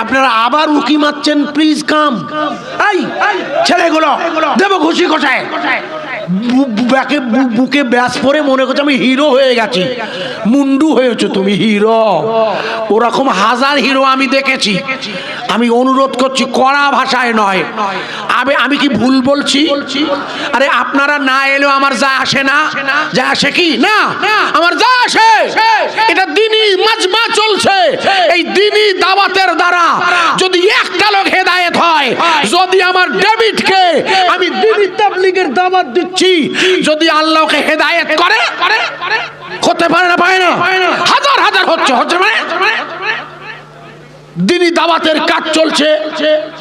আপনারা আবার উকি মারছেন, প্লিজ কাম। এই ছেলেগুলো দেব ঘুষি কষায়, বুকে ব্যাস পরে মনে করছে আমি হিরো হয়ে গেছি। মুন্ডু হয়েছো তুমি, হিরো। ওরকম হাজার হিরো আমি দেখেছি। আমি অনুরোধ করছি, কড়া ভাষায় নয়। আমি কি ভুল বলছি? আরে আপনারা না এলেও আমার যা আসে না। যা আসে কি না, আমার যা আসে। এটা দ্বীনি মাজমা চলছে। এই দ্বীনি দাওয়াতের দ্বারা যদি একটা লোক হেদায়েত হয়, যদি আমার ডেভিডকে আমি দ্বীনি তাবলীগের দাওয়াত দিচ্ছি, যদি আল্লাহকে হেদায়েত করে, হতে পারে না, পারে না? হাজার হাজার হচ্ছে মানে দ্বীনি দাওয়াতের কাজ চলছে।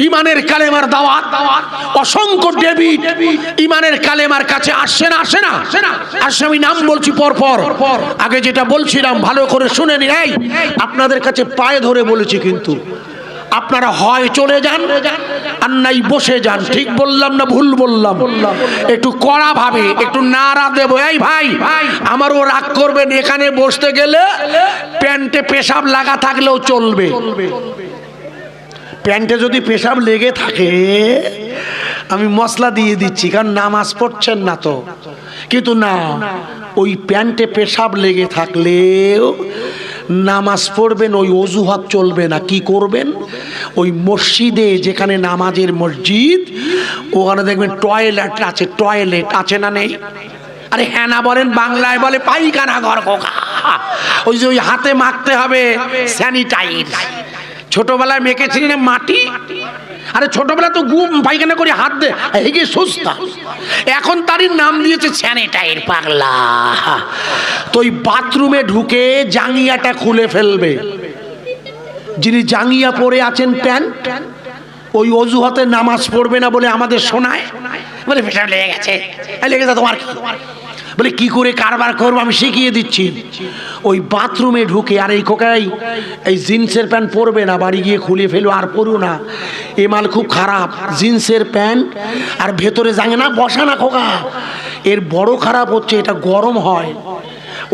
ইমানের কালেমার দাওয়াত। অসংখ্য ডেভিড ইমানের কালেমার কাছে আসছে না, আসে না, আসে। আমি নাম বলছি পরপর। আগে যেটা বলছিলাম ভালো করে শুনে নিন। এই আপনাদের কাছে পায়ে ধরে বলেছি, কিন্তু আপনারা হয় চলে যান আর নাই বসে যান। ঠিক বললাম না ভুল বললাম? একটু কড়া ভাবে একটু নাড়া দেবো। এই ভাই, আমারও রাগ করবেন, এখানে বসতে গেলে প্যান্টে পেশাব লাগা থাকলেও চলবে। প্যান্টে যদি পেশাব লেগে থাকে আমি মশলা দিয়ে দিচ্ছি, কারণ নামাজ পড়ছেন না তো। কিন্তু না, ওই প্যান্টে পেশাব লেগে থাকলেও নামাজ পড়বেন, ওই অজুহাত চলবে না। কি করবেন? ওই মসজিদে, যেখানে নামাজের মসজিদ, ওখানে দেখবেন টয়লেট আছে। টয়লেট আছে না নেই? আরে হ্যাঁ না বলেন? বাংলায় বলে পায়খানা ঘর। খোকা, ওই যে ওই হাতে মাখতে হবে স্যানিটাইজ। ছোটবেলায় মেখেছিলি না মাটি? আরে ছোটবেলা তো গুম পায়খানা করে হাত দে এগিয়ে সুস্তা। এখন তারই নাম দিয়েছে স্যানিটাইজ। পাগলা। তো ওই বাথরুমে ঢুকে জাঙ্গিয়াটা খুলে ফেলবে। যিনি জাঙ্গিয়া পরে আছেন প্যান্ট, ওই অজুহাতে নামাজ পড়বে না বলে আমাদের শোনায়। বলে পেশাব লেগে গেছে। লেগে যা তোমার কি? বলে কি করে কারবার করবো আমি শিখিয়ে দিচ্ছি। ওই বাথরুমে ঢুকে, আর এই খোকাই এই জিন্সের প্যান্ট পরবে না, বাড়ি গিয়ে খুলে ফেলো, আর পরো না। এ মাল খুব খারাপ। জিন্সের প্যান্ট আর ভেতরে জাঙে না, বসা না খোকা। এর বড় খারাপ হচ্ছে এটা গরম হয়।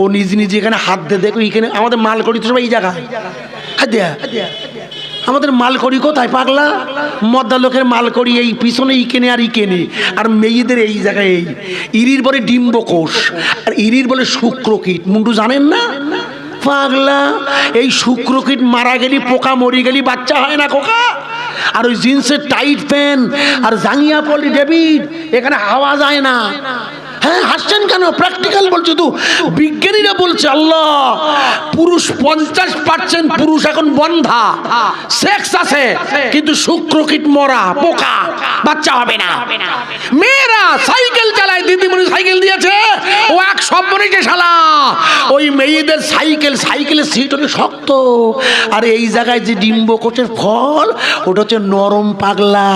ও নিজ নিজে এখানে হাত দিয়ে দেখো, এখানে আমাদের মাল করি তো সবাই এই জায়গায় হাত দেয়া। আমাদের মাল করি কোথায় পাগলা? মদ্দা লোকের মাল করি এই পিছনে ইকেনে আর ইকেনে। আর মেয়েদের এই জায়গায় এই ইরির বলে ডিম্বকোষ, আর ইরির বলে শুক্রকীট। মুন্ডু জানেন না পাগলা? এই শুক্রকীট মারা গেলি, পোকা মরি গেলি বাচ্চা হয় না খোকা। আর ওই জিন্সের টাইট প্যান্ট আর জাঙ্গিয়া পড়লি ডেভিড, এখানে হাওয়া যায় না। হ্যাঁ, হাসছেন কেন? প্র্যাকটিক্যাল বলছে তো, বিজ্ঞানীরা বলছে। আল্লাহ, পুরুষ 50% পুরুষ এখন বন্ধা, সেক্স আছে, কিন্তু শুক্রকীট মরা, পোকা, বাচ্চা হবে না। মেয়েরা সাইকেল চালায়, দিদিমণি সাইকেল দিয়েছে, ও এক সব্বনিকে শালা। ওই মেয়েদের সাইকেলের সিট হচ্ছে শক্ত, আর এই জায়গায় যে ডিম্বকোষের ফল, ওটা হচ্ছে নরম পাগলা।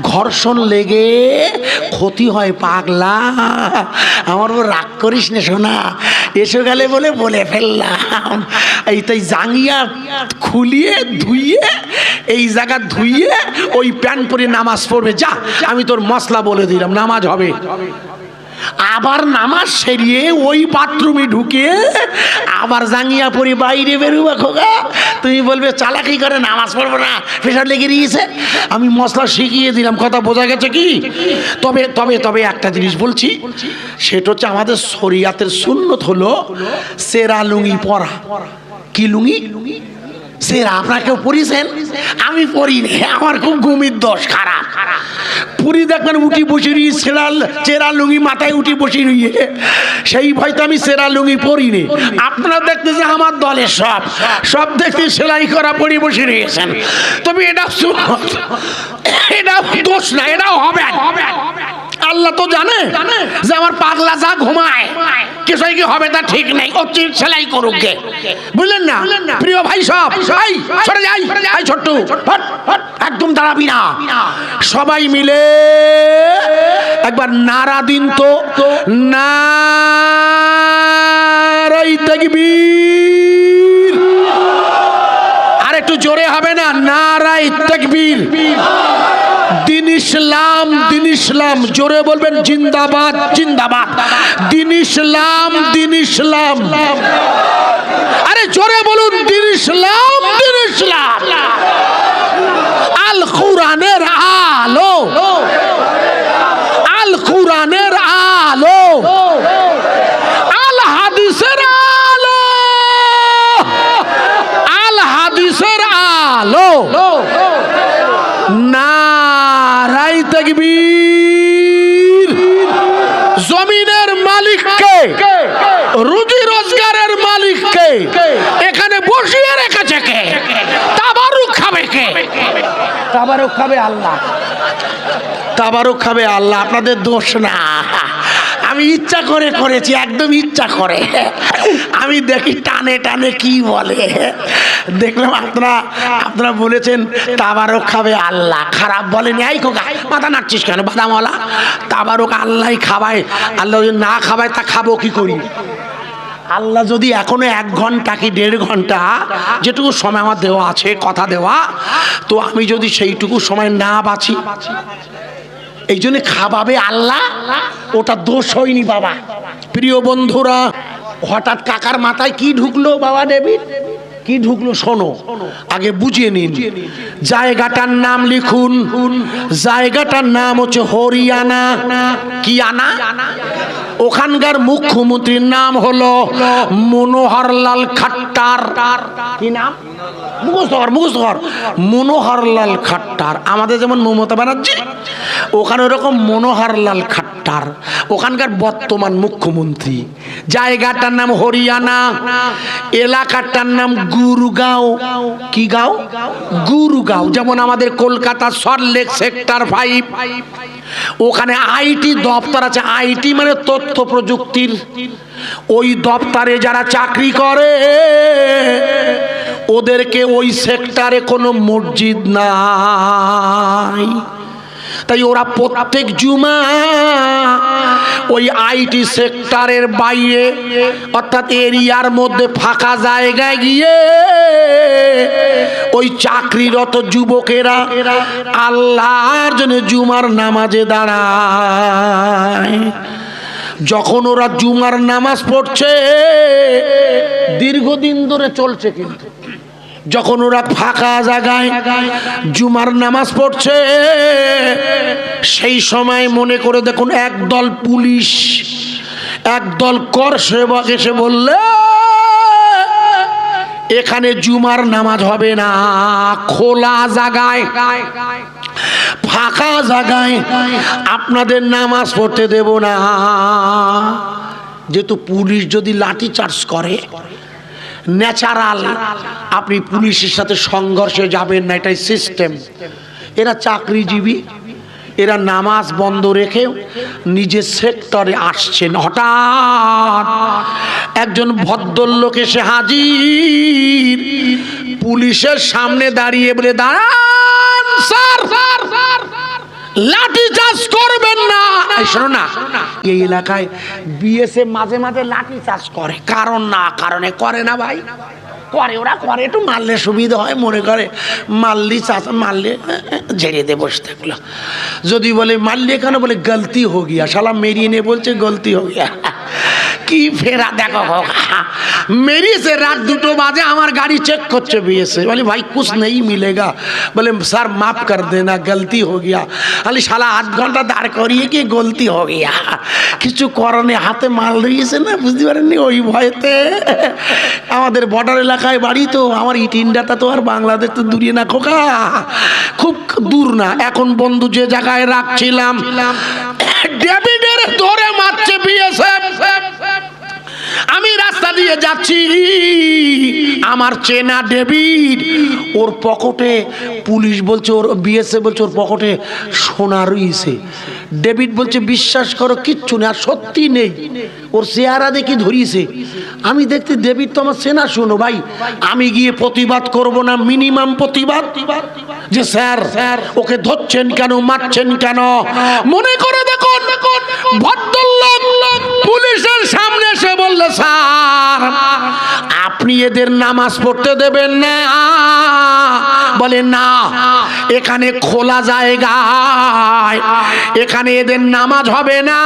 ঘর্ষণ লেগে ক্ষতি হয় পাগলা। আমার রাগ করিস না শোনা, এসে গেলে বলে ফেললাম। এই তাই জাঙ্গিয়া খুলিয়ে ধুইয়ে, এই জায়গা ধুইয়ে ওই প্যান্ট পরে নামাজ পড়বে। যা, আমি তোর মশলা বলে দিলাম, নামাজ হবে। আবার নামাজ সেরিয়ে ওই বাথরুমে ঢুকে আবার জাঙ্গিয়া পরে বাইরে বেরোবা খোকা। তুমি বলবে চালাকি করে নামাজ পড়বো না, প্রেশার লেগে দিয়েছে। আমি মশলা শিখিয়ে দিলাম, কথা বোঝা গেছে কি? তবে তবে তবে একটা জিনিস বলছি, সেটা হচ্ছে আমাদের শরিয়াতের সুন্নত হলো সেরা লুঙ্গি পরা। কি লুঙ্গি? সেরা। আপনাকেও পরিছেন? আমি পরিনি, আমার খুব ঘুমির দোষ খারাপ। পুরি দেখবেন উঠি বসে রুই, চেরা লুঙ্গি মাথায় উঠি বসে রুইয়ে, সেই ভয়তো আমি সেরা লুঙ্গি পরিনি। আপনারা দেখতেছে আমার দলের সব দেখতে সেলাই করা পরি বসে রয়েছেন। তবে এটা এটা দোষ না, এটাও হবে। আল্লাহ তো জানে যে আমার পাগলা যা ঘুমায় কিছুই কি হবে তা ঠিক নেই, ও সেলাই করুক গে, বুঝলেন না? প্রিয় ভাই সব সরে যাই, ছোট্ট একদম দাঁড়াবি না। সবাই মিলে একবার নারা দিন তো, নারায়ে তাকবীর। আর একটু জোরে হবে না? নারায়ে তাকবীর। দিন ইসলাম, দিন ইসলাম। জোরে বলবেন জিন্দাবাদ, জিন্দাবাদ। দিন ইসলাম, দিন ইসলাম। আরে জোরে বলুন দিন ইসলাম, দিন ইসলাম। লো নারায়ে তাকবীর। জমিনের মালিককে, রুজি রোজগারের মালিককে এখানে বসিয়ে রেখেছে কে? তাবারুক খাবে কে? তাবারুক খাবে আল্লাহ, তাবারুক খাবে আল্লাহ। আপনাদের দোষ না, আমি ইচ্ছা করে করেছি, একদম ইচ্ছা করে। আমি দেখি টানে টানে কি বলে, দেখলাম আপনারা বলেছেন তাবারুক খাবে আল্লাহ, খারাপ বলেনি। এই খোকা মাথা নাড়ছিস কেন বাদামওয়ালা? তাবারুক আল্লাহ খাওয়ায়, আল্লাহ যদি না খাওয়ায় তা খাবো কি করি? আল্লাহ যদি এখনো 1 ঘন্টা কি 1.5 ঘন্টা যেটুকু সময় আমার দেওয়া আছে, কথা দেওয়া, তো আমি যদি সেইটুকু সময় না বাঁচি, এই জন্য খাওয়াবে আল্লাহ, ওটা দোষ হয়নি বাবা। প্রিয় বন্ধুরা, হঠাৎ কাকার মাথায় কি ঢুকলো বাবা ডেভিড? কি ঢুকলো শোনো, আগে বুঝিয়ে নিন। জায়গাটার নাম লিখুন, জায়গাটার নাম হচ্ছে হরিয়ানা। কি আনা? ওখানকার মুখ্যমন্ত্রীর নাম হলো মনোহরলাল খাট্টার। কি নাম? মুখস্থ মনোহরলাল খাট্টার। আমাদের যেমন মমতা ব্যানার্জি, ওখানে ওরকম মনোহরলাল খাট্টার ওখানকার বর্তমান মুখ্যমন্ত্রী। জায়গাটার নাম হরিয়ানা, এলাকাটার নাম গুরগাঁও। কি গাঁও? গুরগাঁও। যেমন আমাদের কলকাতা সল্টলেক সেক্টর 5, ওখানে আইটি দপ্তর আছে। আইটি মানে তথ্য প্রযুক্তির। ওই দপ্তরে যারা চাকরি করে ওদেরকে ওই সেক্টরে কোনো মসজিদ নাই, তাই ওরা প্রত্যেক জুমা ওই আইটি সেক্টরের বাইরে অর্থাৎ এরিয়ার মধ্যে ফাঁকা জায়গায় গিয়ে ওই চাকরিরত যুবকেরা আল্লাহর জন্য জুমার নামাজে দাঁড়ায়। যখন ওরা জুমার নামাজ পড়ছে, দীর্ঘদিন ধরে চলছে, কিন্তু যখন ওরা ফাঁকা জায়গায় জুমার নামাজ পড়ছে, সেই সময় মনে করে দেখুন একদল পুলিশ, একদল কর সেবক এসে বললে এখানে জুমার নামাজ হবে না, খোলা জায়গায় ফাঁকা জায়গায় আপনাদের নামাজ পড়তে দেব না। যেহেতু পুলিশ যদি লাঠি চার্জ করে, ন্যাচারাল আপনি পুলিশের সাথে সংঘর্ষে যাবেন না, এটাই সিস্টেম। এরা চাকরিজীবী, এরা নামাজ বন্ধ রেখে নিজের সেক্টরে আসছেন। হঠাৎ একজন ভদ্রলোক এসে হাজির, পুলিশের সামনে দাঁড়িয়ে বলে, দাঁড়ান স্যার, লাঠি চার্জ করবেন না। শোনো না, এই এলাকায় বিএসএফ মাঝে মাঝে লাঠি চার্জ করে, কারণ না কারণে করে না ভাই, করে, ওরা করে, একটু মারলে সুবিধা হয়, মনে করে মারলি চাচা, মারলে ঝেড়ে দিয়ে বসে থাকলো। যদি বলে মারলি কেন, বলে গলতি হো গিয়া, শালা মেরিয়ে নিয়ে বলছে গলতি হো গিয়া। কি ফেরা দেখো, মেরিয়েছে রাত 2 বাজে, আমার গাড়ি চেক করছে বিএসএ, বলে ভাই কুছ নেই মিলেগা, বলে স্যার মাফ কর দেনা গলতি হো গিয়া। বলে শালা 8 ঘন্টা দাঁড় করিয়ে কি গলতি হো গিয়া, কিছু করণে হাতে মাল রয়েছে না, বুঝতে পারেননি, ওই ভয়েতে। আমাদের বর্ডার এলাকায় বাড়ি তো, আমার ইট ইন্ডিয়াটা তো আর বাংলাদেশ তো দূরে না খোকা, খুব দূর না। এখন বন্ধু যে জায়গায় রাখছিলাম, ডেভিডের ধরে মারছে বিএসএফ। আমি রাস্তা দিয়ে যাচ্ছি, আমার চেনা ডেভিড, ওর পকেটে পুলিশ বলছে, ওর বিএসএফ বলছে ওর পকেটে সোনা রয়েছে। ডেভিড বলছে বিশ্বাস করো কিচ্ছু নেই, আর সত্যি নেই, ওর চেহারা দেখি ধরিয়েছে। আমি দেখতে ডেভিড তো আমার চেনা, শোনো ভাই, আমি গিয়ে প্রতিবাদ করব না, মিনিমাম প্রতিবাদ, যে স্যার ওকে ধরছেন কেন, মারছেন কেন। মনে করে দেখুন ভদ্রলোক পুলিশের সামনে এসে বললে, স্যার আপনি এদের নামাজ পড়তে দেবেন না। বলে না, এখানে খোলা জায়গায়, এখানে এদের নামাজ হবে না।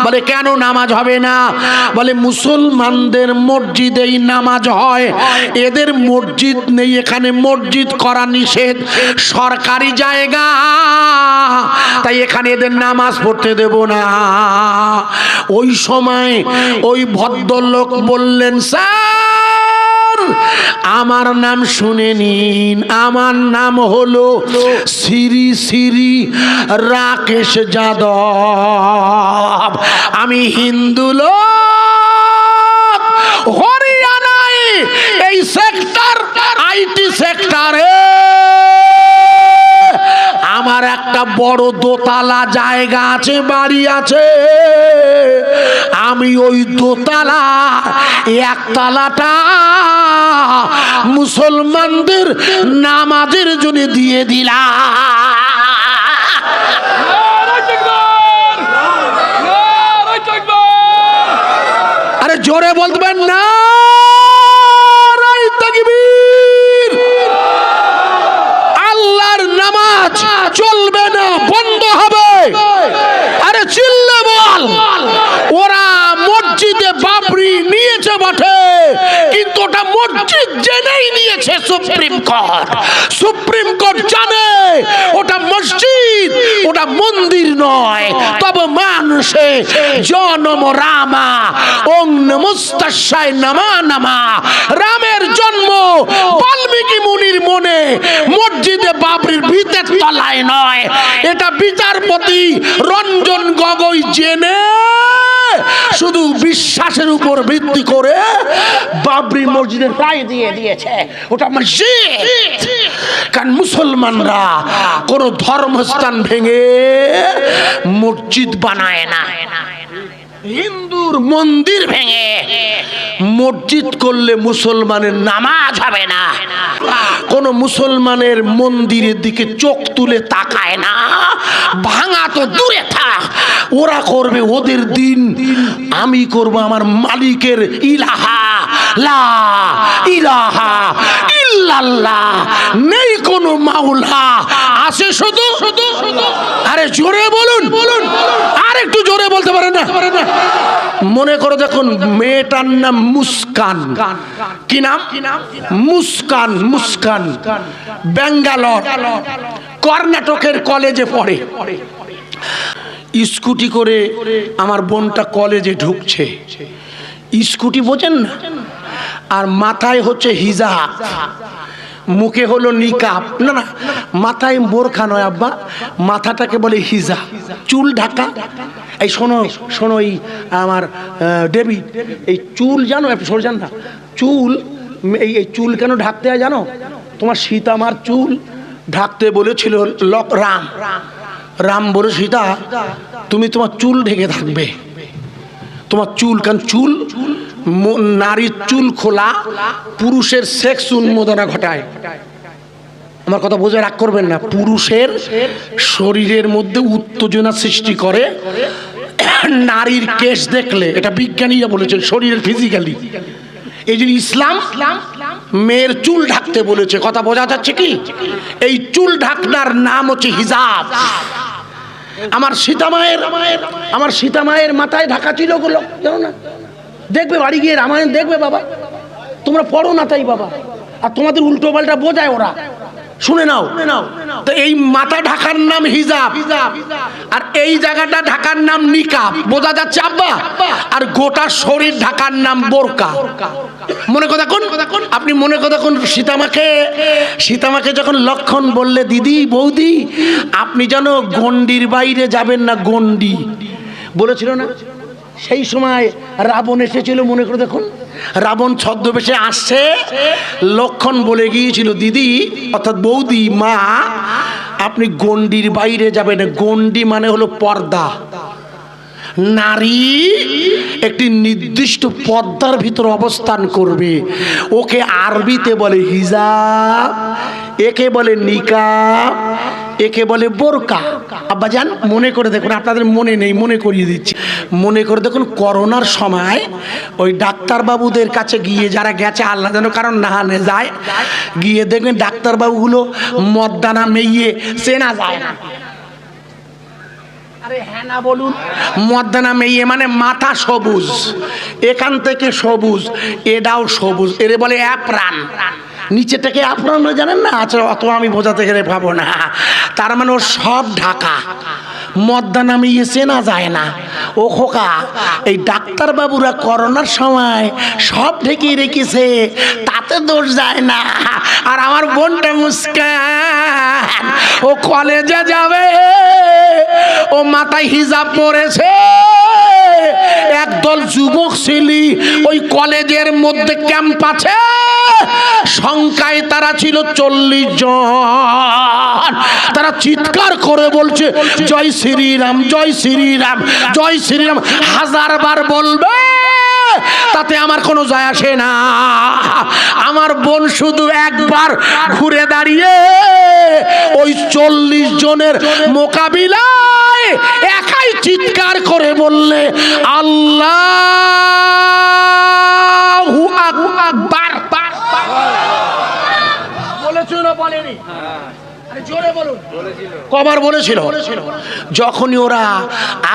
বলে কেন নামাজ হবে না? বলে মুসলমানদের মসজিদেই নামাজ হয়, এদের মসজিদ নেই, এখানে মসজিদ করা নিষেধ, সরকারি জায়গা, তাই এখানে এদের নামাজ পড়তে দেব না। ওই সময় ওই ভদ্রলোক বললেন, স্যার আমার নাম শুনে নিন, আমার নাম হলো শ্রী শ্রী রাকেশ যাদব। আমি হিন্দু লোক, হরিয়ানায় এই সেক্টর আইটি সেক্টরে আমার একটা বড় দোতলা জায়গা আছে, বাড়ি আছে। আমি ওই দোতলা একতলাটা মুসলমানদের নামাজের জন্য দিয়ে দিলাম। আরে জোরে বলবেন না, আল্লাহর নামাজ চলবে না, বন্ধ হবে। আরে চিল্লে বল। ওরা মসজিদে বাবরি নিয়েছে বটে, কিন্তু ওটা মসজিদ জেনেই নিয়েছে সুপ্রিম কোর্ট। সুপ্রিম কোর্ট জানে ওটা মসজিদ, ওটা মন্দির নয়। তবে মানুষে জনম রামা ওং নমস্তাশায় নামা নামা, রামের জন্ম বাল্মীকি মুনির মনে, মসজিদে বাবরির ভিতের তলায় নয়। এটা বিচারপতি রঞ্জন গগৈ জেনে শুধু বিশ্বাসের উপর ভিত্তি করে বাবরি মসজিদের রায় দিয়ে দিয়েছে ওটা মসজিদ। কারণ মুসলমানরা কোন ধর্মস্থান ভেঙে মসজিদ বানায় না। হিন্দুর মন্দির ভেঙে মসজিদ করলে মুসলমানের নামাজ হবে না। কোন মুসলমানের মন্দিরের দিকে চোখ তুলে তাকায় না, ভাঙা তো দূরে থাক। ওরা করবে ওদের দিন, আমি করব আমার মালিকের। ইলাহা লা ইলাহা ইল্লাল্লাহ, নেই কোনো মাওলা, আছে শুধু। আরে জোরে বলুন, আর একটু জোরে বলতে পারেন না? মনে করে দেখুন, মেয়েটার নাম মুস্কান। কি নাম? মুস্কান। মুস্কান ব্যাঙ্গালোর কর্ণাটকের কলেজে পড়ে। স্কুটি করে আমার বোনটা কলেজে ঢুকছে। স্কুটি বোঝেন না? আর মাথায় হচ্ছে হিজাব, মুখে হলো নিকাব। না না, মাথায় বোরখা নয় আব্বা, মাথাটাকে বলে হিজাব, চুল ঢাকা। এই শোনো শোনো, এই আমার ডেভিড, এই চুল জানো, একটু সরে যান না। চুল, এই চুল কেন ঢাকতে হয় জানো? তোমার সীতামার চুল ঢাকতে বলেছিল রাম। রাম বলে, সীতা তুমি তোমার চুল ঢেকে থাকবে, তোমার চুল। কারণ চুল, নারীর চুল খোলা পুরুষের সেক্স উন্মোদনা ঘটায়। আমার কথা বোঝা, রাগ করবেন না। পুরুষের শরীরের মধ্যে উত্তেজনা সৃষ্টি করে নারীর কেশ দেখলে, এটা বিজ্ঞানীরা বলেছেন, শরীরের ফিজিক্যালি। এই জন্য ইসলাম মেয়ের চুল ঢাকতে বলেছে। কথা বোঝা যাচ্ছে কি? এই চুল ঢাকনার নাম হচ্ছে হিজাব। আমার সীতামায়ের মাথায় ঢাকা ছিল গুলো, জানো না? দেখবে বাড়ি গিয়ে রামায়ণ দেখবে বাবা, তোমরা পড়ো না তাই বাবা, আর তোমাদের উল্টো পাল্টা বোঝায় ওরা। শুনে নাও, তো এই মাথা ঢাকার নাম হিজাব, আর এই জায়গাটা ঢাকার নাম নিকাব। বোঝা যাচ্ছে আব্বা? আর গোটা শরীর ঢাকার নাম বোরকা। মনে কথা কোন, আপনি মনে কথা কোন, সীতামাকে যখন লক্ষণ বললে, দিদি বৌদি আপনি যেন গন্ডির বাইরে যাবেন না, গন্ডি বলেছিল না? সেই সময় রাবণ এসেছিল, মনে করে দেখুন। রাবণ ছদ্মবেশে আসছে, লক্ষণ বলে গিয়েছিল, দিদি অর্থাৎ বৌদি, মা আপনি গন্ডির বাইরে যাবেন। গন্ডি মানে হলো পর্দা। নারী একটি নির্দিষ্ট পর্দার ভিতর অবস্থান করবে, ওকে আরবিতে বলে হিজাব, একে বলে নিকাব, একে বলে বোরকা। আব্বাজান মনে করে দেখুন, আপনাদের মনে নেই, মনে করিয়ে দিচ্ছি। মনে করে দেখুন, করোনার সময় ওই ডাক্তারবাবুদের কাছে গিয়ে, যারা গেছে আল্লাহ যেন কারণ না হানে যায়, গিয়ে দেখবেন ডাক্তারবাবুগুলো মদ্দানা মেয়ে চেনা যায় না। আরে হ্যাঁ না বলুন? মদ্দানা মেয়ে মানে মাথা সবুজ, এখান থেকে সবুজ, এটাও সবুজ, এরে বলে অ্যাপ্রান। নিচেটাকে আপনারা জানেন না? আচ্ছা, অত আমি বোঝাতে গেলে ভাবো না। তার মানে ও সব ঢাকা, মদ্দা নামিয়ে চেনা যায় না। ও খোকা, এই ডাক্তার বাবুরা করোনার সময় সব ঢেকে রেখেছে, তাতে দোষ যায় না। আর আমার বোনটা মুস্কান, ও কলেজে যাবে, ও মাথায় হিজাব পরেছে। একদল যুবক ছেলে ওই কলেজের মধ্যে ক্যাম্প আছে, সংখ্যায় তারা ছিল 40 জন। তারা চিৎকার করে বলছে জয় শ্রীরাম, জয় শ্রীরাম, জয় শ্রীরাম। 1000 বার বলবে, তাতে আমার কোনো যায় আসে না। আমার বোন শুধু একবার ঘুরে দাঁড়িয়ে ওই 40 জনের মোকাবিলায় একাই চিৎকার করে বললে আল্লাহু আকবার। বলেছো না বলেনি? জোরে বলুন। কবার বলেছিল? যখনই ওরা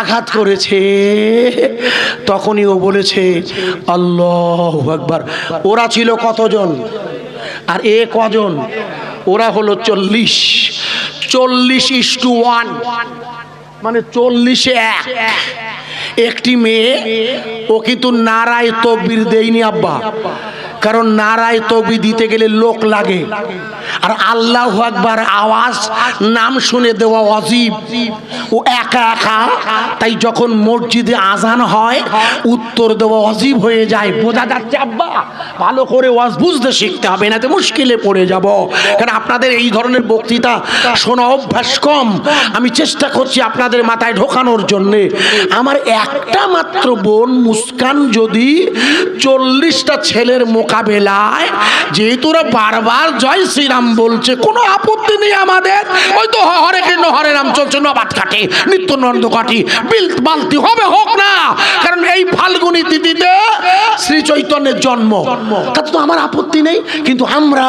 আঘাত করেছে তখনই ও বলেছে আল্লাহু আকবার। ওরা ছিল কতজন আর এ কজন? ওরা হলো 40। 40:1, মানে 40-এ 1। একটি মেয়ে, ও কিন্তু নারায়ে তাকবীর দেয়নি আব্বা, কারণ নারায়ে তাকবীর দিতে গেলে লোক লাগে, আর আল্লাহু আকবার আওয়াজ নাম শুনে দেওয়া ওয়াজিব। ও একা একা, তাই যখন মসজিদে আজান হয় উত্তর দেওয়া ওয়াজিব হয়ে যায়। বোঝা যাচ্ছে আব্বা? ভালো করে ওয়াজ বুঝতে শিখতে হবে, না তো মুশকিলে পড়ে যাব। কারণ আপনাদের এই ধরনের বক্তৃতা শোনা অভ্যাস কম, আমি চেষ্টা করছি আপনাদের মাথায় ঢোকানোর জন্যে। আমার একটা মাত্র বোন মুস্কান যদি 40টা ছেলের মোকাবেলায়, যেহেতু ওরা বারবার জয় শ্রীরাম বলছে, কোনো আপত্তি নেই আমাদের। ওই তো হরে কৃষ্ণ হরে রাম চলছে, নবাত কাটে, নিত্যানন্দ কাটি, বিল বালতি হবে, হোক না। কারণ এই ফাল্গুনী তিথিতে শ্রী চৈতন্যের জন্ম, তাতে তো আমার আপত্তি নেই। কিন্তু আমরা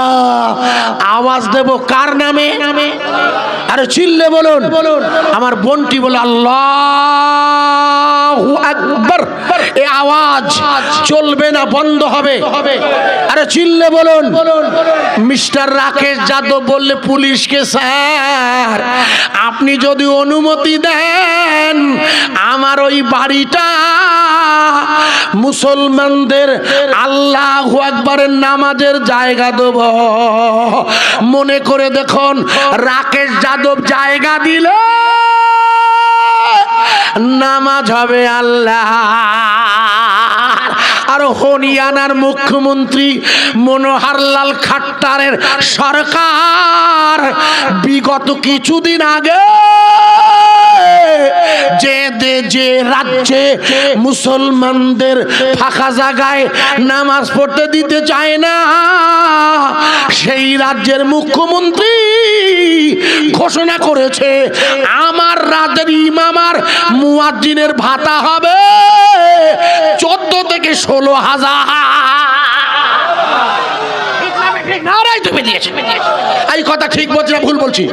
আওয়াজ দেব কার নামে? আরে চিল্লে বলুন। আমার বোনটি বলে আল্লাহু আকবার। এই আওয়াজ চলবে না, বন্ধ হবে। আরে চিল্লে বলুন। মিস্টার রাকেশ যাদব বললে পুলিশকে, স্যার আপনি যদি অনুমতি দেন আমার ওই বাড়িটা মুসলমানদের আল্লাহু আকবারের নামাজের জায়গা দেব। মনে করে দেখুন, রাকেশ যাদব জায়গা দিলে নামাজ হবে আল্লাহ। আর হরিয়ানার মুখ্যমন্ত্রী মনোহরলাল খাট্টারের সরকার বিগত কিছুদিন আগে যে রাজ্যে মুসলমানদের ফাঁকা জায়গায় নামাজ পড়তে দিতে চায় না, সেই রাজ্যের মুখ্যমন্ত্রী ঘোষণা করেছে আমার রাজ্যের ইমাম আর মুয়াজ্জিনের ভাতা হবে 14 থেকে 16,000। নারাই তুমি দিয়েছে। এই কথা ঠিক বলছি না ভুল বলছি?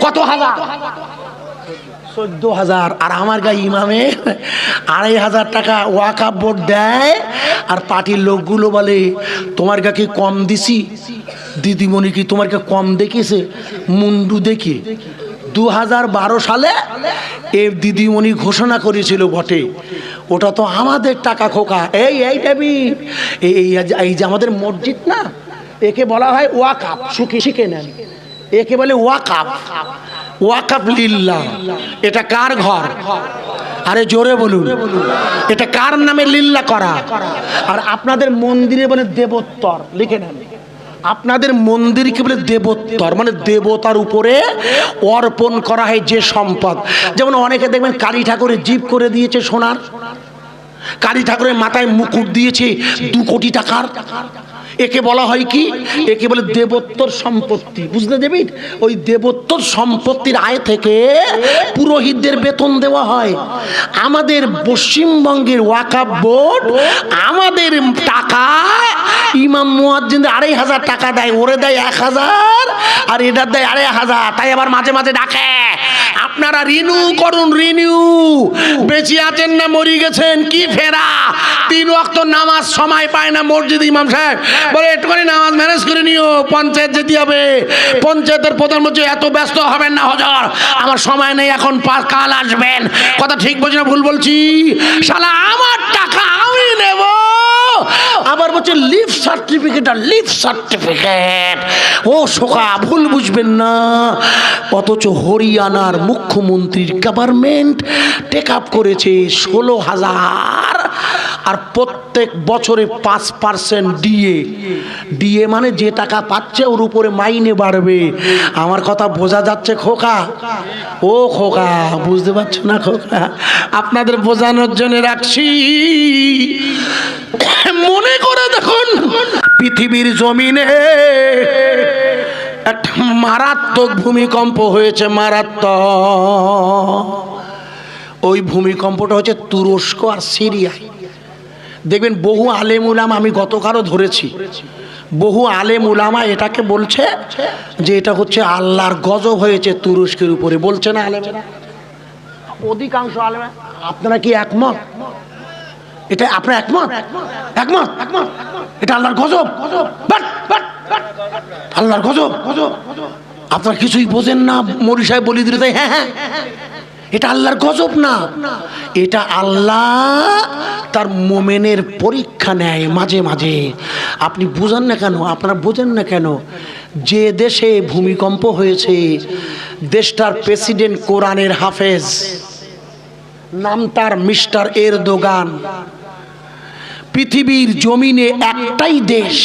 কত হাজার? 14,000। আর আমার গায়ে ইমামে 2,500 টাকা ওয়াকফ বোর্ড দেয়। আর পার্টির লোকগুলো বলে তোমার গাকে কম দিছি। দিদিমণি কি তোমার কে কম দেখেছে? মুন্ডু দেখি 2012 সালে এ দিদিমণি ঘোষণা করেছিল বটে, ওটা তো আমাদের টাকা খোকা। এই যে আমাদের মসজিদ না, একে বলা হয় ওয়াকফ। শিখে নেন, একে বলে ওয়াকফ। ওয়াকফ লিল্লাহ। এটা কার ঘর? আরে জোরে বলুন, এটা কার নামে লিল্লাহ করা? আর আপনাদের মন্দিরে বলে দেবোত্তর। লিখে নেন, আপনাদের মন্দিরকে বলে দেবোত্তর, মানে দেবতার উপরে অর্পণ করা হয় যে সম্পদ। যেমন অনেকে দেখবেন কালী ঠাকুরের জিভ করে দিয়েছে সোনার, কালী ঠাকুরের মাথায় মুকুট দিয়েছে 2 কোটি টাকার। একে বলা হয় কি? একে বলে দেবোত্তর সম্পত্তি। বুঝতে দেবেন? ওই দেবোত্তর সম্পত্তির আয় থেকে পুরোহিতদের বেতন দেওয়া হয়। আমাদের পশ্চিমবঙ্গের ওয়াকফ বোর্ড আমাদের টাকা ইমাম মুয়াজ্জিন 2,500 টাকা দেয়, ওরে দেয় 1,000 আর এটার দেয় 2,500। তাই আবার মাঝে মাঝে ডাকে আপনারা রিনিউ করুন, রিনিউ। বেঁচে আছেন না মরে গেছেন, কি ফেরা? 3 ওয়াক্ত নামাজ সময় পায় না মসজিদ ইমাম সাহেব বলে একটুখানি নামাজ ম্যানেজ করে নিও, পঞ্চায়েত যেতে হবে। পঞ্চায়েতের প্রধান বলছে এত ব্যস্ত হবেন না হুজুর, আমার সময় নেই এখন, কাল আসবেন। কথা ঠিক বলছি না ভুল বলছি? শালা আমার টাকা আমি নেব, আবার বলছে লিভ সার্টিফিকেট আর লিভ সার্টিফিকেট। ও শোকা, ভুল বুঝবেন না। অথচ হরিয়ানার মুখ্যমন্ত্রীর গভর্নমেন্ট টেক আপ করেছে 16,000, আর প্রত্যেক বছরে 5% ডিএ। ডিএ মানে যে টাকা পাচ্ছে ওর উপরে মাইনে বাড়বে। আমার কথা বোঝা যাচ্ছে খোকা? ও খোকা, বুঝতে পারছো না খোকা? আপনাদের বোঝানোর জন্য রাখছি। মনে করে দেখুন, পৃথিবীর জমিনে একটা মারাত্মক ভূমিকম্প হয়েছে, মারাত্মক। ওই ভূমিকম্পটা হচ্ছে তুরস্ক আর সিরিয়ায়। দেখবেন বহু আলেম উলামা, আমি গতকালও ধরেছি, বহু আলেম উলামা এটাকে বলছে যে এটা হচ্ছে আল্লাহর গজব হয়েছে তুরস্কের উপরে। বলছে না আলেমেরা? অধিকাংশ আলেম। আপনারা কি একমত? এটা আপনারা একমত? একমত? এটা আল্লাহর গজব, আল্লাহর গজব। আপনারা কিছুই বোঝেন না, মৌলী সাহেব বলি দিলে তাই। হ্যাঁ, এটা আল্লাহর গজব না, এটা আল্লাহ তার মোমেনের পরীক্ষা নেয় মাঝে মাঝে। আপনি বুঝেন না কেন? আপনারা বোঝেন না কেন? যে দেশে ভূমিকম্প হয়েছে, দেশটার প্রেসিডেন্ট কোরআনের হাফেজ, নাম তার মিস্টার এরদোগান। পৃথিবীর জমিনে একটাই দেশ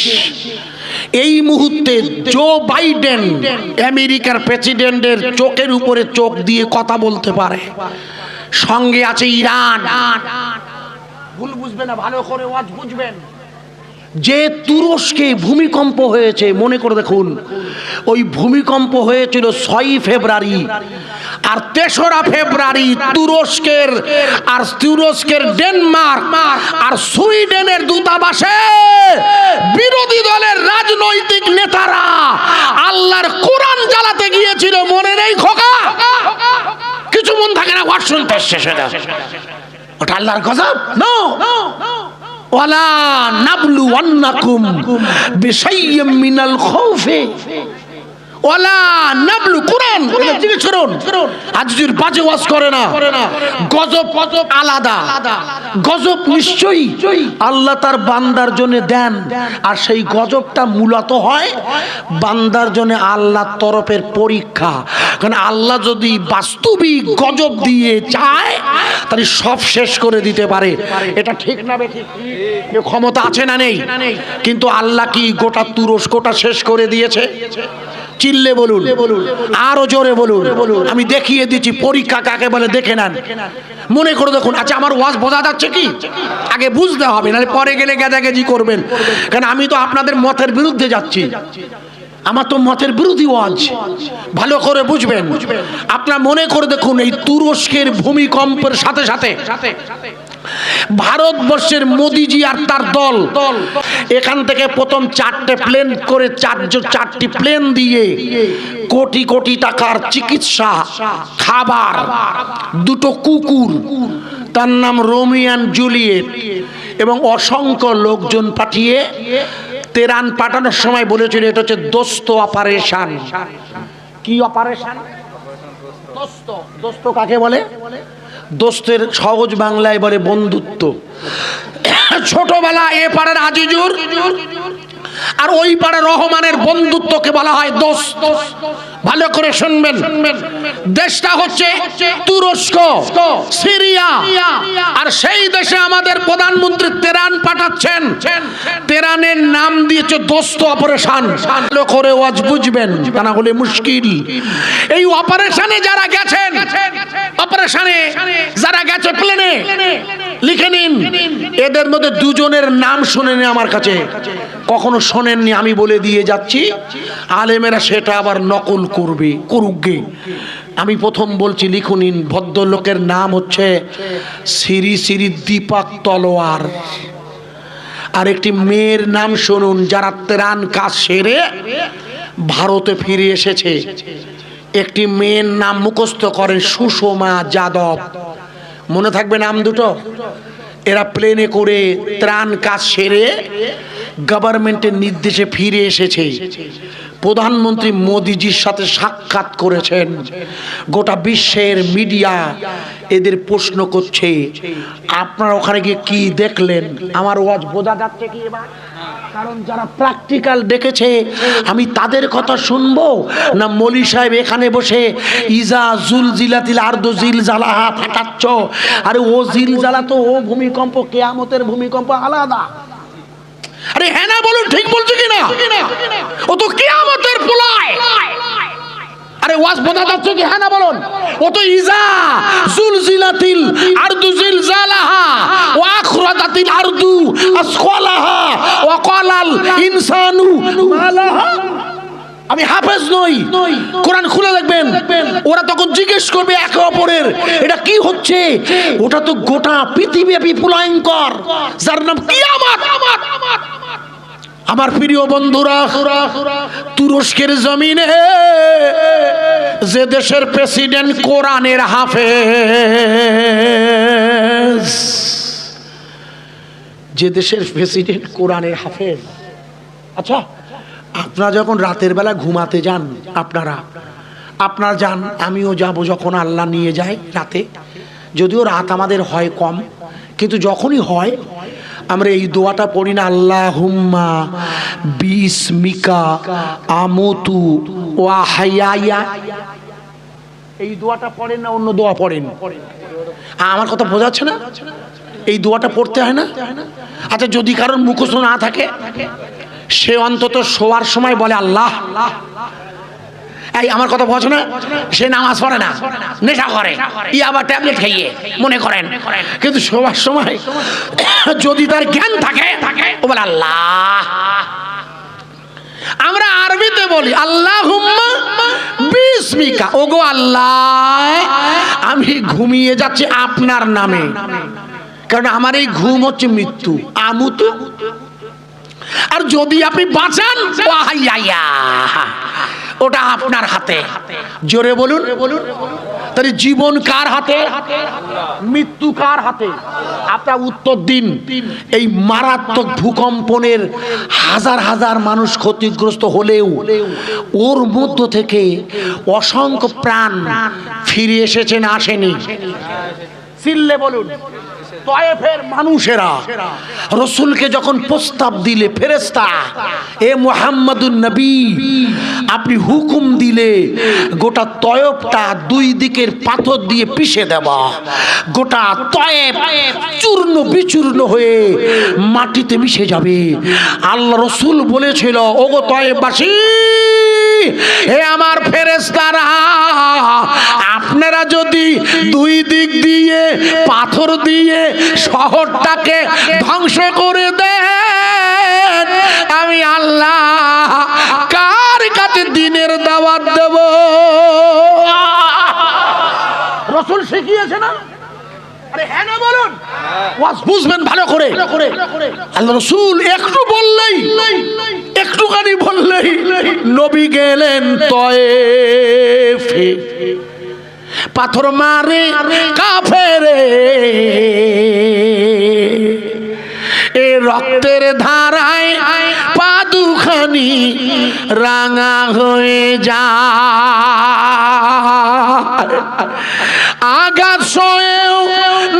এই মুহূর্তে জো বাইডেন আমেরিকার প্রেসিডেন্টের চোখের উপরে চোখ দিয়ে কথা বলতে পারে। সঙ্গে আছে ইরান। ভুল বুঝবে না, ভালো করে ওয়াজ বুঝবেন। যে তুরস্কে ভূমিকম্প হয়েছে, মনে করে দেখুন, ওই ভূমিকম্প হয়েছিল 6 ফেব্রুয়ারি, আর 3রা ফেব্রুয়ারি তুরস্কের ডেনমার্ক আর সুইডেনের দূতাবাসে বিরোধী দলের রাজনৈতিক নেতারা আল্লাহর কোরআন জ্বালাতে গিয়েছিল। মনে নেই খোকা? কিছু মন থাকে না, ওয়াজ শুনতে এসছে সেটা। ওটা আল্লাহর গজব? নো। ওয়ালা নাবলুওয়ান্নাকুম বিশাইয়্যিম মিনাল খাউফি ওয়ালা নাবলু। কোরআন জিজ্ঞেস করুন, আজ যদি বাজে ওয়াজ করে না, গজব আলাদা। গজব নিশ্চয়ই আল্লাহ তার বান্দার জন্য দেন, আর সেই গজবটা মূলত হয় বান্দার জন্য আল্লাহর তরফের পরীক্ষা। কারণ আল্লাহ যদি বাস্তবিক গজব দিয়ে চায় তাহলে সব শেষ করে দিতে পারে। এটা ঠিক না বেঠিক? ক্ষমতা আছে না নেই? কিন্তু আল্লাহ কি গোটা তুরস্কটা শেষ করে দিয়েছে? চিল্লে বলুন, আরো জোরে বলুন। আমি দেখিয়ে দিচ্ছি পরীক্ষা কাকে বলে, দেখে নেন। মনে করে দেখুন। আচ্ছা, আমার ওয়াজ বোঝা যাচ্ছে কি? আগে বুঝতে হবে, নাহলে পরে গেলে গেজাগেজি করবেন। কারণ আমি তো আপনাদের মতের বিরুদ্ধে যাচ্ছি, আমার তো মতের বিরোধী ওয়াজ। ভালো করে বুঝবেন। আপনারা মনে করে দেখুন, এই তুরস্কের ভূমিকম্পের সাথে সাথে ভারতবর্ষের মোদিজি আর তার দল এখান থেকে প্রথম 4টে প্লেন করে 4টি প্লেন দিয়ে কোটি কোটি টাকার চিকিৎসা, খাবার, 2টো কুকুর, তার নাম রোমিও জুলিয়েট, এবং অসংখ্য লোকজন পাঠিয়ে তেরান পাঠানোর সময় বলেছিল এটা হচ্ছে দোস্ত অপারেশন। কি অপারেশন? দোস্ত কাকে বলে? দোস্তের সহজ বাংলায় বলে বন্ধুত্ব। ছোটবেলা এ পাড়ার আজিজুর আর ওই পাড়ার রহমানের বন্ধুত্বকে বলা হয় দোস্ত। ভালো করে শুনবেন। দেশটা হচ্ছে তুরস্ক, সিরিয়া, আর সেই দেশে আমাদের প্রধানমন্ত্রী তেরান পাঠাচ্ছেন। তেরানের নাম দিয়েছে দোস্ত অপারেশন। ভালো করে ওয়াজ বুঝবেন, তা না হলে মুশকিল। এই অপারেশনে যারা গেছেন, অপারেশনে যারা গেছে প্লেনে, লিখে নিন। এদের মধ্যে 2জনের নাম শুনেনি আমার কাছে, কখনো শোনেননি। আমি বলে দিয়ে যাচ্ছি, আলেমেরা সেটা আবার নকল করবে, করুকগে। আমি প্রথম বলছি, লিখুন। ভদ্রলোকের নাম হচ্ছে শ্রী শ্রী দীপক তলোয়ার। আর একটি মেয়ের নাম শুনুন, যারা ত্রাণ কাজ সেরে ভারতে ফিরে এসেছে। একটি মেয়ের নাম মুখস্থ করেন, সুষমা যাদব। মনে থাকবে নাম দুটো। এরা প্লেনে করে ত্রাণ কাজ সেরে গভর্নমেন্টের নির্দেশে ফিরে এসেছে। প্রধানমন্ত্রী মোদিজির সাথে সাক্ষাৎ করেছেন। গোটা বিশ্বের মিডিয়া এদের প্রশ্ন করছে, আপনারা ওখানে গিয়ে কি দেখলেন? আমার ওয়াজ বোঝা যাচ্ছে কি এবার? কারণ যারা প্র্যাকটিক্যাল দেখেছে আমি তাদের কথা শুনবো, না মলি সাহেব এখানে বসে ইজা জুলজিলাতিল আরদু জিলজালাহা ফাটাচ্ছ? আরে ও জিলজালা তো ও ভূমিকম্প, কিয়ামতের ভূমিকম্প আলাদা। আরে হ্যাঁ না বলুন, ঠিক বলছো কিনা? ও তো কিয়ামতের প্রলয়। আরে ওয়াজ বোঝা যাচ্ছে কি? হ্যাঁ না বলুন। ও তো ইজা জুলজিলাতিল আরদু জিলজালাহা ওয়া আখরাজাতিল আরদু আসকালাহা ওয়া ক্বালাল ইনসানু মালাহা। আমি হাফেজ নই, কোরআন খুলে দেখবেন। ওরা তখন জিজ্ঞেস করবে একে অপরের, এটা কি হচ্ছে? ওটা তো গোটা পৃথিবীব্যাপী প্রলয়ঙ্কর, যার নাম কিয়ামত। আমার প্রিয় বন্ধুরা, তুরস্কের জমিনে যে দেশের প্রেসিডেন্ট কোরআনের হাফেজ, যে দেশের প্রেসিডেন্ট কোরআনের হাফেজ। আচ্ছা, আপনারা যখন রাতের বেলা ঘুমাতে যান, আপনারা যান, আমিও যাব যখন আল্লাহ নিয়ে যায় রাতে। যদিও রাত আমাদের হয় কম, কিন্তু যখনই হয় আমরা এই দোয়াটা পড়ি না, আল্লাহুম্মা বিসমিকা আমুতু ওয়া হাইয়া। এই দোয়াটা পড়েন না অন্য দোয়া পড়েন? আমার কথা বোঝা যাচ্ছে না? এই দোয়াটা পড়তে হয় না? আচ্ছা, যদি কারোর মুখস্থ না থাকে সে অন্তত শোয়ার সময় বলে আল্লাহ। এই আমার কথা বোঝো না? সে নামাজ পড়ে না, নেশা করে, আবার ট্যাবলেট খাইয়ে মনে করেন, কিন্তু শোয়ার সময় যদি তার জ্ঞান থাকে ও বলে আল্লাহ। আমরা আরবিতে বলি আল্লাহুম্মা বিসমিকা, ওগো আল্লাহ আমি ঘুমিয়ে যাচ্ছি আপনার নামে, কারণ আমার এই ঘুম হচ্ছে মৃত্যু। আমুতু, আর যদি আপনি বাঁচান ওটা আপনার হাতে। জোরে বলুন। তাহলে জীবন কার হাতে? মৃত্যু কার হাতে? আপনার উত্তর দিন। এই মারাত্মক ভূকম্পনের হাজার হাজার মানুষ ক্ষতিগ্রস্ত হলেও ওর মধ্য থেকে অসংখ্য প্রাণ ফিরে এসেছে না আসেনি? চিল্লে বলুন। তয়েফের মানুষেরা রসুলকে যখন প্রস্তাব দিলে, ফেরেশতা এ মুহাম্মাদুন নবী আপনি হুকুম দিলে গোটা তয়েফটা দুই দিকের পাথর দিয়ে পিষে দেওয়া, গোটা তয়েফ চূর্ণ বিচূর্ণ হয়ে মাটিতে মিশে যাবে। আল্লাহ রসুল বলেছিল, ওগো তয়েফবাসী, হে আমার ফেরেশতারা, আপনারা যদি দুই দিক দিয়ে পাথর দিয়ে শহরটাকে ধ্বংস করে দেন, আমি আল্লাহ কার কাছে দিনের দাওয়াত দেব? রাসূল শিখিয়েছে না? আরে হ্যাঁ না বলুন। ওয়াজ বুঝবেন ভালো করে। আল্লাহ রাসূল একটুখানি বললেই নবী গেলেন তয়েফে, পাথর মারে কাফেরে, এ রক্তের ধারায় পা দুখানি রাঙা হয়ে যায়। আঘাত সয়েও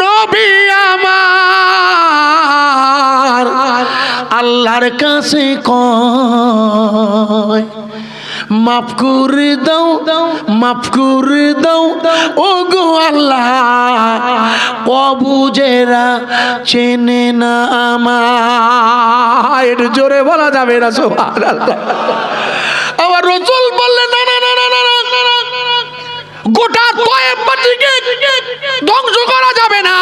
নবী আমার আল্লাহর কাছে কয়, মাফ করে দাও, মাফ করে দাও ও গো আল্লাহ, অবুঝেরা চেনে না আমায়। জোরে বলা যাবে না সুবহানাল্লাহ। আবার রাসূল বললেন, না না না না না, গোটা তয়েফবাসীকে ধ্বংস করা যাবে না।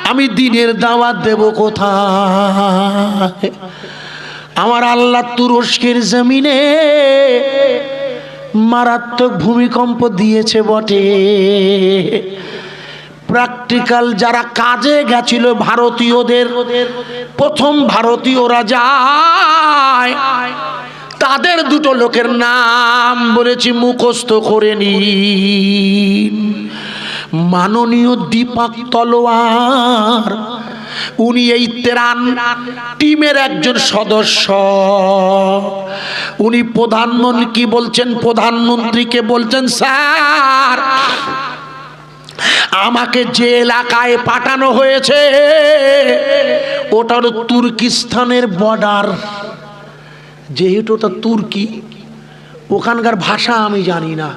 আমি দিনের দাওয়াত দেব কোথায়? আমার আল্লাহ তুরস্কের জমিনে মারাত্মক ভূমিকম্প দিয়েছে বটে। প্র্যাকটিক্যাল যারা কাজে গেছিল ভারতীয়দের, প্রথম ভারতীয়রা যায় তাদের দুটো লোকের নাম বলেছি, মুখস্থ করে নিন। মাননীয় দীপক তলোয়ার, উনি এই ত্রাণ টিমের একজন সদস্য। উনি প্রধানমন্ত্রী বলছেন, প্রধানমন্ত্রীকে বলছেন, স্যার আমাকে যে এলাকায় পাঠানো হয়েছে ওটা হলো তুর্কিস্তানের বর্ডার। যেহেতু ওটা তুর্কি, ওখানকার ভাষা আমি জানি না,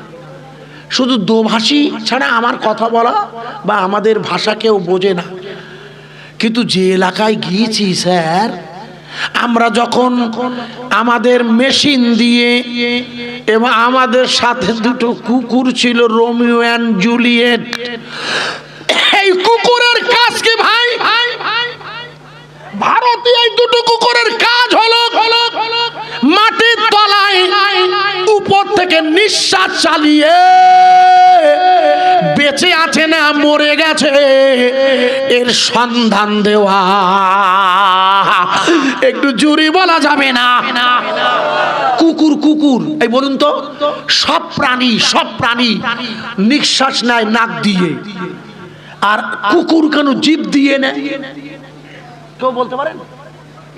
শুধু দোভাষী ছাড়া আমার কথা বলা বা আমাদের ভাষা কেউ বোঝে না। কিন্তু যে এলাকায় গিয়েছি স্যার, আমরা যখন আমাদের মেশিন দিয়ে, এবং আমাদের সাথে দুটো কুকুর ছিল, রোমিও অ্যান্ড জুলিয়েট। এই কুকুরের কাজ কি ভাই? ভারতীয় এই দুটো কুকুরের কাজ হলো মাটির তলায় উপর থেকে নিঃশ্বাস চালিয়ে বেঁচে আছে না মরে গেছে এর সন্ধান দেওয়া। একটু জোরে বলা যাবে না? কুকুর কুকুর এই বলুন তো, সব প্রাণী নিঃশ্বাস নেয় নাক দিয়ে, আর কুকুর কেন জিভ দিয়ে নেয়? কেউ বলতে পারেন?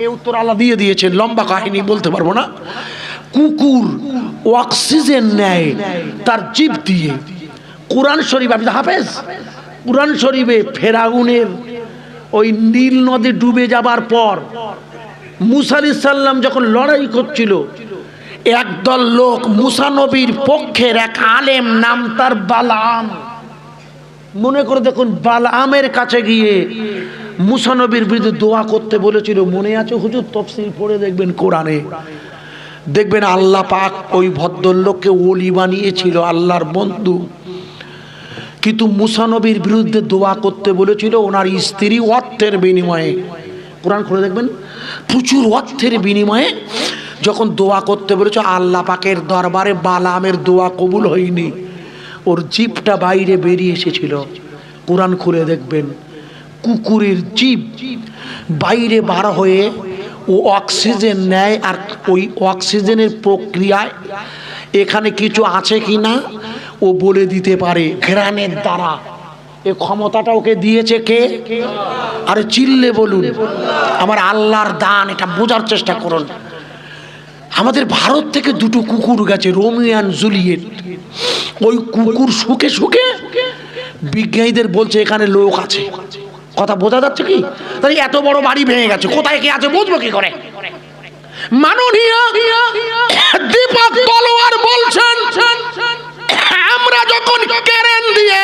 এই উত্তর আল্লাহ দিয়ে দিয়েছেন, লম্বা কাহিনী বলতে পারবো না। কুকুর অক্সিজেন নেয় তার জিভ দিয়ে। কুরআন শরীফ, আপনি হাফেজ? কুরআন শরীফে ফেরাউনের ওই নীল নদে ডুবে যাবার পর মুসা আলাইহিস সালাম যখন লড়াই করছিল, একদল লোক মুসা নবীর পক্ষের এক আলেম, নাম তার বালাম, মনে করে দেখুন, বালামের কাছে গিয়ে মুসা নবীর বিরুদ্ধে দোয়া করতে বলেছিল। মনে আছে হুজুর? তাফসীর পড়ে দেখবেন, কোরআনে দেখবেন আল্লাহ পাক ওই ভদ্রলোককে ওলি বানিয়েছিল, আল্লাহর বন্ধু। কিন্তু মুসা নবীর বিরুদ্ধে দোয়া করতে বলেছিল ওনার স্ত্রী অর্থের বিনিময়ে। কোরআন খুলে দেখবেন, প্রচুর অর্থের বিনিময়ে যখন দোয়া করতে বলেছে, আল্লাহ পাকের দরবারে বালামের দোয়া কবুল হয়নি, ওর জিভটা বাইরে বেরিয়ে এসেছিল। কোরআন খুলে দেখবেন, কুকুরের জিভ বাইরে বার হয়ে ও অক্সিজেন নেয়, আর ওই অক্সিজেনের প্রক্রিয়ায় এখানে কিছু আছে কি না ও বলে দিতে পারে ঘ্রাণের দ্বারা। এ ক্ষমতাটা ওকে দিয়েছে কে? আরে চিল্লে বলুন, আমার আল্লাহর দান, এটা বোঝার চেষ্টা করুন। আমাদের ভারত থেকে দুটো কুকুর গেছে, রোমিও অ্যান্ড জুলিয়েট। ওই কুকুর শুকে শুকে বিজ্ঞানীদের বলছে এখানে লোক আছে। কথা বোঝা যাচ্ছে কি? তাহলে এত বড় বাড়ি ভেঙে গেছে, কোথায় কে আছে বুঝবো কি করে? মাননীয় দীপক তলোয়ার বলছেন, আমরা যখন কেরেন দিয়ে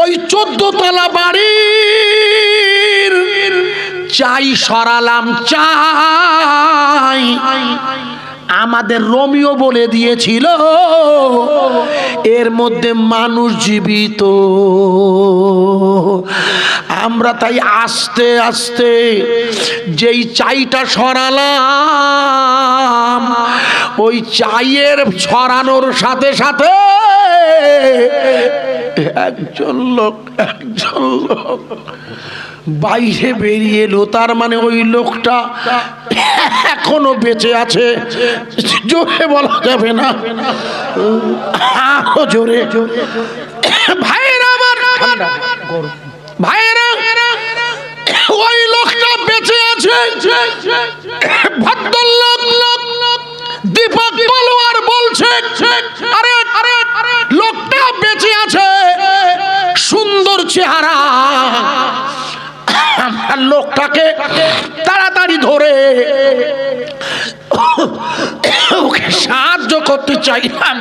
ওই 14 তলা বাড়ির চাই সরালাম, চাই, আমাদের রোমিও বলে দিয়েছিল এর মধ্যে মানুষ জীবিত। আমরা তাই আস্তে আস্তে যেই চাইটা সরালাম, ওই চাইয়ের ছড়ানোর সাথে সাথে একজন লোক বাইরে বেরিয়ে এলো। তার মানে ওই লোকটা এখনো বেঁচে আছে। জোরে বলা যাবে না, আরো জোরে। ভাইয়েরা আমার, ভাইয়েরা, ওই লোকটা বেঁচে আছে। ভদ্রলোক দীপক তলোয়ার বলছে, আরে লোকটা বেঁচে আছে, সুন্দর চেহারা। লোকটাকে তাড়াতাড়ি ধরে ওকে সাহায্য করতে চাইলাম,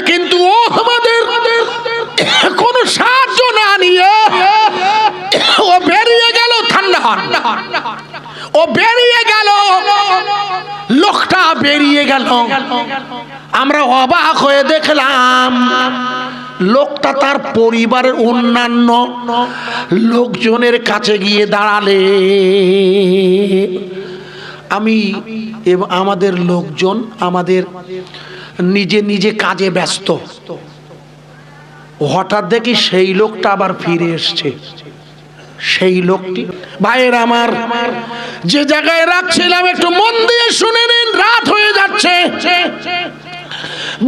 কিন্তু ও আমাদের কোনো সাহায্য না নিয়ে ও বেরিয়ে গেল। ঠান্ডা হন, ও বেরিয়ে গেল, লোকটা বেরিয়ে গেল। আমরা অবাক হয়ে দেখলাম লোকটা তার পরিবারের অন্যান্য লোকজনের কাছে গিয়ে দাঁড়ালে, আমি এবং আমাদের লোকজন আমাদের নিজে নিজে কাজে ব্যস্ত। হঠাৎ দেখি সেই লোকটা আবার ফিরে এসছে। সেই লোকটি, ভাইয়ের আমার, যে জায়গায় রাখছিলাম একটু মন দিয়ে শুনে নিন, রাত হয়ে যাচ্ছে।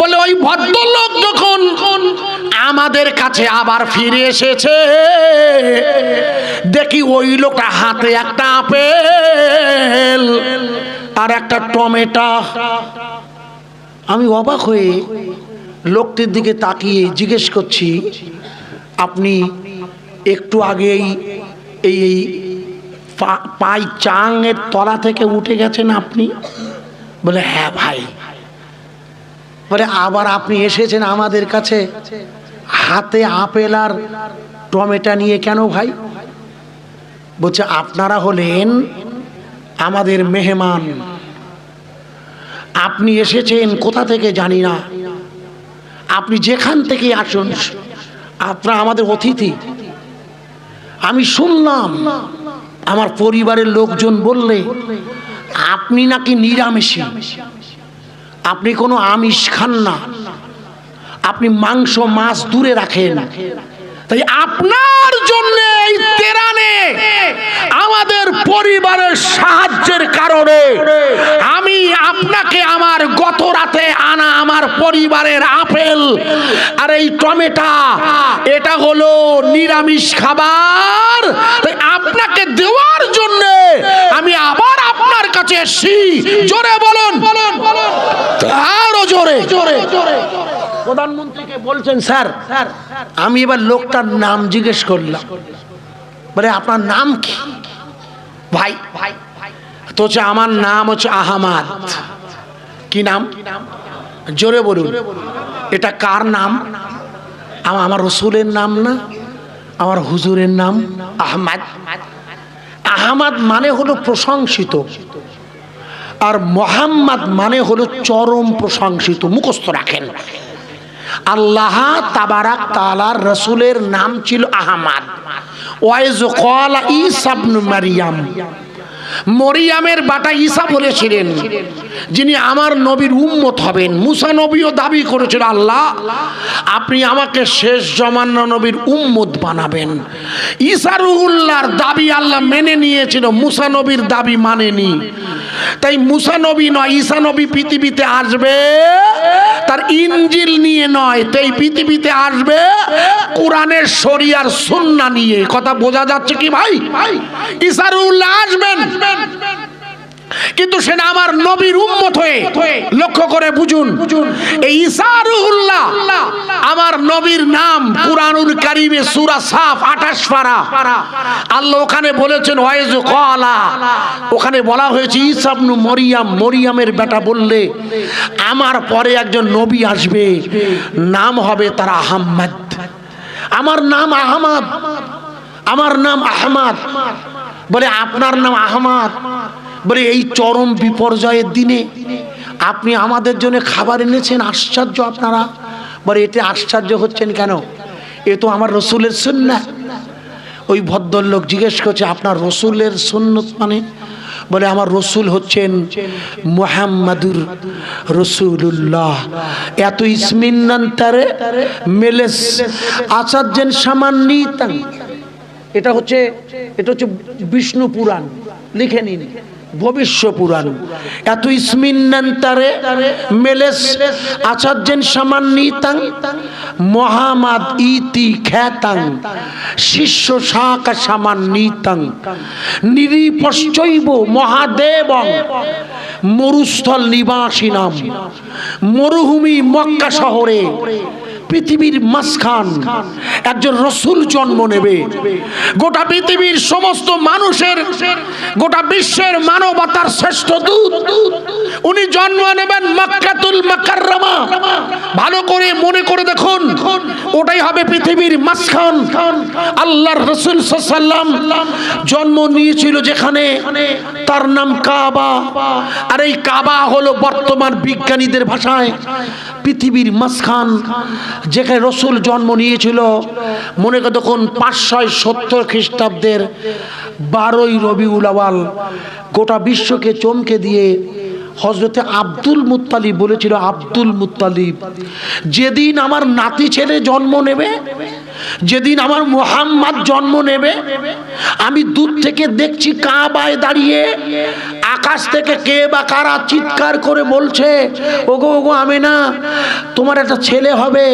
বলে ওই ভদ্রলোক যখন আমাদের কাছে আবার ফিরে এসেছে, দেখি ওই লোকটা হাতে একটা আপেল আর একটা টমেটো। আমি অবাক হয়ে লোকটির দিকে তাকিয়ে জিজ্ঞেস করছি, আপনি একটু আগেই এই পাই চাঙের তলা থেকে উঠে গেছেন আপনি? বলে হ্যাঁ ভাই। বলে আবার আপনি এসেছেন আমাদের কাছে হাতে আপেল আর টমেটো নিয়ে কেন ভাই? বলছে আপনারা হলেন আমাদের মেহমান, আপনি এসেছেন কোথা থেকে জানি না, আপনি যেখান থেকে আসুন আপনারা আমাদের অতিথি। আমি শুনলাম আমার পরিবারের লোকজন বললে আপনি নাকি নিরামিষী, আপনি কোনো আমিষ খান না, আপনি মাংস মাছ দূরে রাখেন, তাই আপনার জন্য এই তেরানে আমাদের পরিবারের সাহায্যের কারণে আমি আপনাকে আমার গত রাতে আনা আমার পরিবারের আপেল আর এই টমেটো, এটা হলো নিরামিষ খাবার, তাই আপনাকে দেওয়ার জন্য আমি আবার আপনার কাছে এসেছি। জোরে বলুন, আরো জোরে। প্রধানমন্ত্রীকে বলছেন স্যার, আমি এবার লোকটার নাম জিজ্ঞেস করলাম। বলে আপনার নাম কি? ভাই তো হচ্ছে আমার নাম হচ্ছে আহমদ। কি নাম? জোরে বলুন। এটা কার নাম? আমার রসুলের নাম না, আমার হুজুরের নাম আহমদ। আহমদ মানে হলো প্রশংসিত, আর মোহাম্মদ মানে হলো চরম প্রশংসিত। মুখস্থ রাখেন, আল্লাহ তাবারাক তাআলার রাসূলের নাম ছিল আহমদ। ওয়াইজ ক্বালা ঈসা ইবনে মারইয়াম, মরিয়ামের বাটা ঈসা বলেছিলেন যিনি আমার নবীর উম্মত হবেন। মুসা নবীও দাবি করেছিল, আল্লাহ আপনি আমাকে শেষ জমানা নবীর উম্মত বানাবেন। ঈসা রুহুল্লাহর দাবি আল্লাহ মেনে নিয়েছিল, মুসা নবীর দাবি মানেনি। তাই মুসা নবী নয়, ঈসা নবী পৃথিবীতে আসবে তার ইনজিল নিয়ে নয়, তাই পৃথিবীতে আসবে কোরআনের শরিয়ার সুন্নাহ নিয়ে। কথা বোঝা যাচ্ছে কি ভাই? ঈসা রুহুল্লাহ আসবেন, কিন্তু সেটা আমার নবীর উম্মত হয়ে। লক্ষ্য করে বুঝুন, এই ঈসা রুহুল্লাহ আমার নবীর নাম কুরআনুল কারীমে সূরা সাফ 28 পারা আল্লাহ ওখানে বলেছেন ওয়াইজ ক্বালা, ওখানে বলা হয়েছে ঈসা ইবনে মরিয়াম, মরিয়ামের বেটা বললে আমার পরে একজন নবী আসবে, নাম হবে তার আহমদ। আমার নাম আহমদ, আমার নাম আহমদ। বলে আপনার নাম আহমদ? বলে এই চরম বিপর্যয়ের দিনে আপনি আমাদের জন্য খাবার এনেছেন, আশ্চর্য আপনারা। বলে এতে আশ্চর্য হচ্ছেন কেন? এ তো আমার রসুলের সুন্নাহ। ওই ভদ্রলোক জিজ্ঞেস করছে আপনার রসুলের সুন্নত মানে? বলে আমার রসুল হচ্ছেন মুহাম্মাদুর রাসূলুল্লাহ। এত ইসমিন্নান্তারে মেলেস আচার্যেন সামান্নিতাং। এটা হচ্ছে বিষ্ণু পুরাণ, লিখে নিন, ভবিষ্য পুরাণ। এত ইসমিন্নান্তারে মেলেস আচার্যেন সামান্নিতাং মুহাম্মদ ইতি খ্যাতাং শিষ্য শাখা সামান্নিতাং নিরীপশ্চৈব মহাদেবং মরুস্থল নিবাসিনাম। মরুভূমি মক্কা শহরে পৃথিবীর মাঝখান একজন রসুল জন্ম নেবে। গোটা পৃথিবীর সমস্ত মানুষের, গোটা বিশ্বের মানবতার শ্রেষ্ঠ দূত উনি জন্ম নেবেন মক্কাতুল মুকাররমা। ভালো করে মনে করে দেখুন, ওটাই হবে পৃথিবীর মাঝখান। আল্লাহর রাসূল সাল্লাল্লাহু আলাইহি ওয়াসাল্লাম জন্ম নিয়েছিল যেখানে, তার নাম কাবা। আর এই কাবা হলো বর্তমান বিজ্ঞানীদের ভাষায় পৃথিবীর মাঝখান, যেখানে রসুল জন্ম নিয়েছিল। মনে করে দেখুন 570 খ্রিস্টাব্দের 12ই রবিউল আউয়াল গোটা বিশ্বকে চমকে দিয়ে হযরতে আব্দুল মুত্তালিব বলেছিল, আব্দুল মুত্তালিব যেদিন আমার নাতি ছেলে জন্ম নেবে যেদিন আমার মুহাম্মদ জন্ম নেবে, আমি দূর থেকে দেখছি কাবায় দাঁড়িয়ে, আকাশ থেকে কে বা কারা চিৎকার করে বলছে, ওগো ওগো আমেনা, তোমার একটা ছেলে হবে,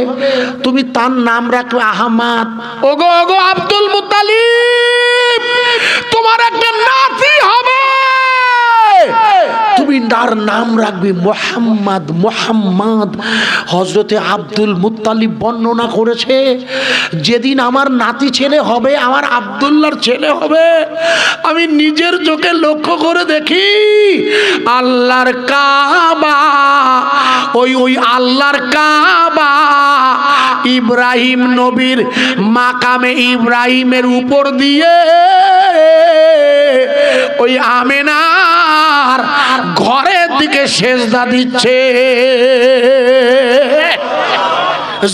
তুমি তার নাম রাখবে আহমদ। ওগো ওগো আব্দুল মুত্তালিব, তোমার একটা নাতি হবে, তুমি তার নাম রাখবে মুহাম্মদ। মুহাম্মদ হযরতে আব্দুল মুত্তালিব বর্ণনা করেছে, যেদিন আমার নাতি ছেলে হবে, আমার আব্দুল্লাহর ছেলে হবে, আমি নিজের চোখে লক্ষ্য করে দেখি আল্লাহর কাবা, ওই আল্লাহর কাবা ইব্রাহিম নবীর মাকামে ইব্রাহিমের উপর দিয়ে ওই আমেনার ঘরের দিকে সেজদা দিচ্ছে।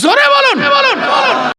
জোরে বলো